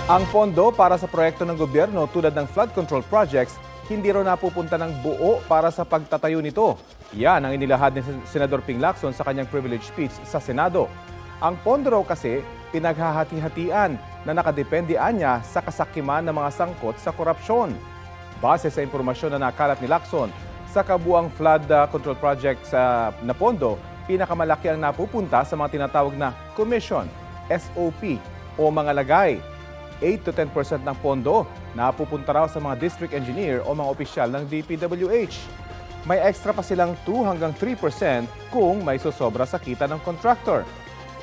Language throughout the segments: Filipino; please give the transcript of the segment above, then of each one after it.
Ang pondo para sa proyekto ng gobyerno tulad ng flood control projects, hindi raw napupunta ng buo para sa pagtatayo nito. Yan ang inilahad ni Senador Ping Lacson sa kanyang privilege speech sa Senado. Ang pondo raw kasi pinaghahati-hatian na nakadependean niya sa kasakiman ng mga sangkot sa korupsyon. Base sa impormasyon na nakalat ni Lacson, sa kabuang flood control project na pondo, pinakamalaki ang napupunta sa mga tinatawag na commission, SOP o mga lagay. 8 to 10% ng pondo napupunta raw sa mga district engineer o mga opisyal ng DPWH. May extra pa silang 2 hanggang 3% kung may susobra sa kita ng contractor.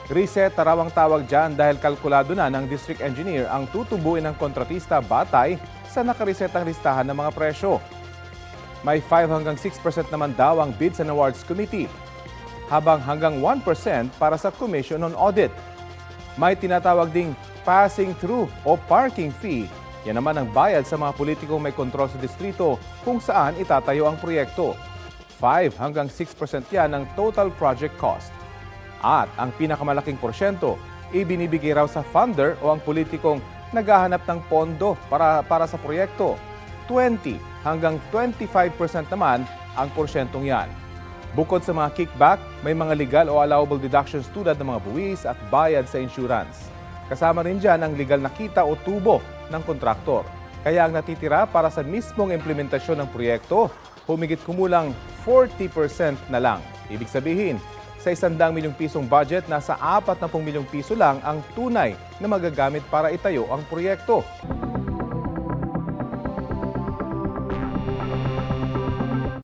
Reset raw ang tawag dyan dahil kalkulado na ng district engineer ang tutubuin ng kontratista batay sa nakaresetang listahan ng mga presyo. May 5 hanggang 6% naman daw ang Bids and Awards Committee, habang hanggang 1% para sa Commission on Audit. May tinatawag ding passing through o parking fee. Yan naman ang bayad sa mga politikong may kontrol sa distrito kung saan itatayo ang proyekto. 5 hanggang 6% yan ng total project cost. At ang pinakamalaking porsyento, ibinibigay raw sa funder o ang politikong naghahanap ng pondo para sa proyekto. 20 hanggang 25% naman ang porsyentong yan. Bukod sa mga kickback, may mga legal o allowable deductions tulad ng mga buwis at bayad sa insurance. Kasama rin dyan ang legal na kita o tubo ng kontraktor. Kaya ang natitira para sa mismong implementasyon ng proyekto, humigit kumulang 40% na lang. Ibig sabihin, sa 100 milyong pisong budget, nasa 40 milyong piso lang ang tunay na magagamit para itayo ang proyekto.